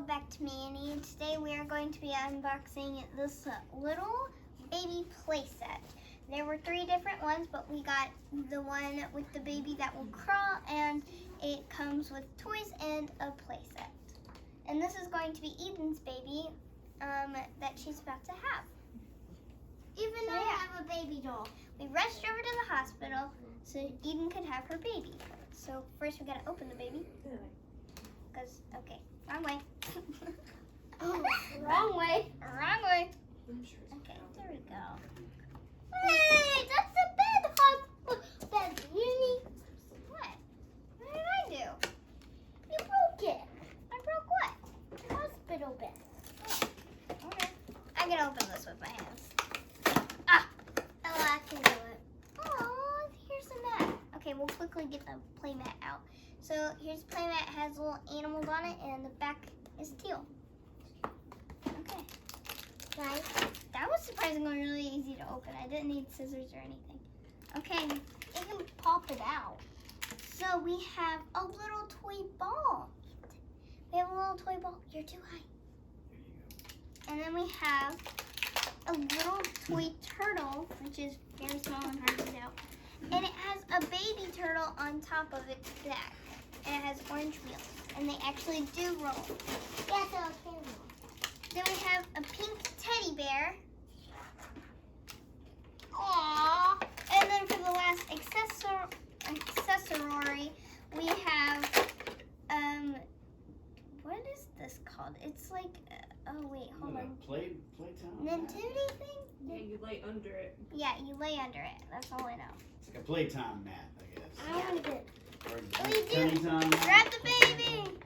welcome back to Manny. Today we are going to be unboxing this little baby playset. There were 3 different ones, but we got the one with the baby that will crawl, and it comes with toys and a playset. And this is going to be Eden's baby that she's about to have. Even though I have a baby doll. We rushed over to the hospital so Eden could have her baby. So first we gotta open the baby. Because, okay, wrong way. Oh, wrong way. Wrong way. Okay, there we go. Hey, that's the bed, bed. What? What did I do? You broke it. I broke what? The hospital bed. Okay. I can open this with my hands. Oh, I can do it. Oh, here's the mat. Okay, we'll quickly get the play mat out. So here's the play mat. It has little animals on it, and the back is teal. Okay. Right. That was surprisingly really easy to open. I didn't need scissors or anything. Okay, you can pop it out. So we have a little toy ball. We have a little toy ball. You're too high. And then we have a little toy turtle, which is very small and hard to get out. And it has a baby turtle on top of its back. And it has orange wheels. And they actually do roll. Yeah, so okay. Then we have a pink teddy bear. Aww. And then for the last accessory, we have, what is this called? It's like, oh wait, hold on. Playtime. Nativity thing? Yeah, you lay under it. Yeah, you lay under it. That's all I know. It's like a playtime mat, I guess. I want to get. Or We do. playtime. Grab the baby.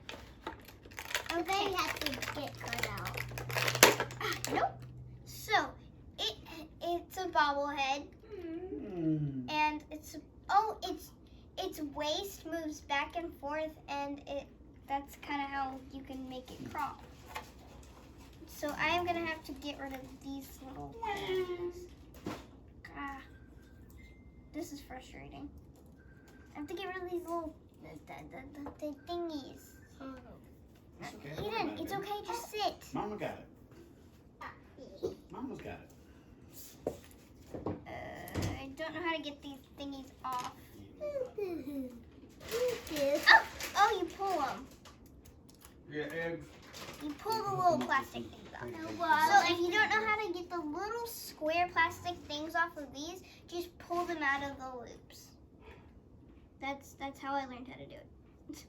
Oh, they have to get cut out. Nope. So, it's a bobblehead. And its waist moves back and forth, and that's kind of how you can make it crawl. So I am gonna have to get rid of these little things. This is frustrating. I have to get rid of these little the thingies. It's okay. Eden, it's okay. Just sit. Mama got it. Mama's got it. I don't know how to get these thingies off. Oh, you pull them. Yeah, eggs. You pull the little plastic things off. So if you don't know how to get the little square plastic things off of these, just pull them out of the loops. That's how I learned how to do it.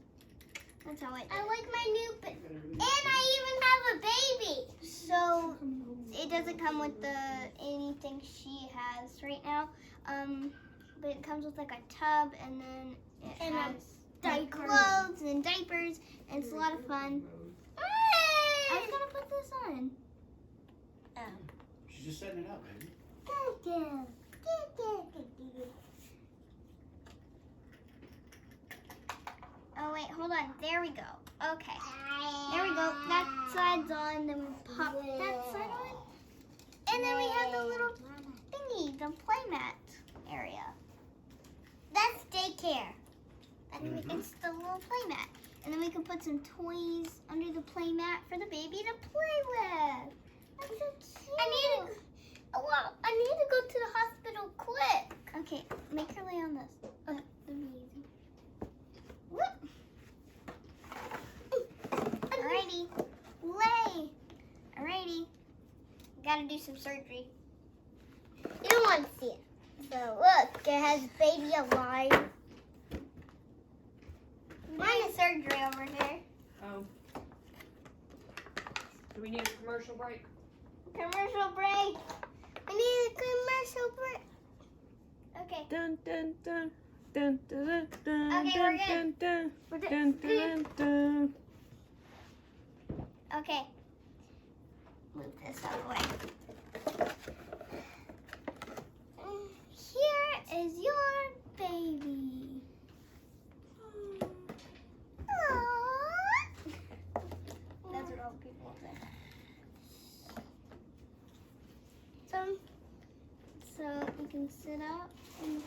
That's how I did I it. like my new bed. And I even have a baby. So it doesn't come with anything she has right now. But it comes with like a tub, and then it And has diaper. clothes and diapers, and it's a lot of fun. I was gonna put this on. She's just setting it up, baby. Oh wait, hold on. There we go. Okay. There we go. That side's on, then we pop that side on. And then we have the little thingy, the play mat area. That's daycare. It's the little play mat. And then we can put some toys under the play mat for the baby to play with. That's so cute. I need to go to the hospital quick. Okay, make her lay on this. That'd be easy. Whoop. Alrighty. Lay. Alrighty. Gotta do some surgery. You don't want to see it. So look, it has baby alive. Mine is surgery over here. Oh. Do we need a commercial break? Commercial break. We need a commercial break. Okay. Dun dun dun dun dun dun Okay, we're dun good. dun We're dun good. dun dun. Okay. Move this out of the way. Here is your baby. Aww. That's what all the people say. So you can sit up and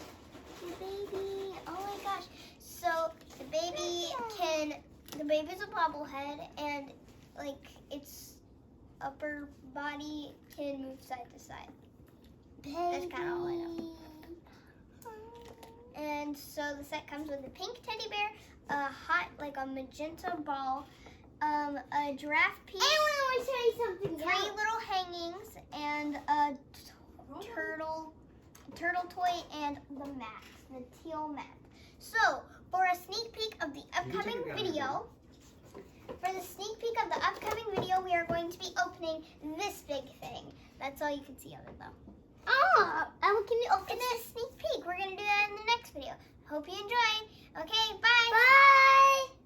the baby. Oh my gosh. So the baby's a bobblehead, and like its upper body can move side to side. That's kinda all I know. And so the set comes with a pink teddy bear, a hot, like a magenta ball, a giraffe piece, And I want to show you something 3 else. little hangings, and a turtle toy, and the mat, the teal mat. So, for a sneak peek of the upcoming video, we are going to be opening this big thing. That's all you can see of it, though. Oh, and can you open It's it? a sneak peek. We're going to do that in the next video. Hope you enjoyed. Okay, bye. Bye.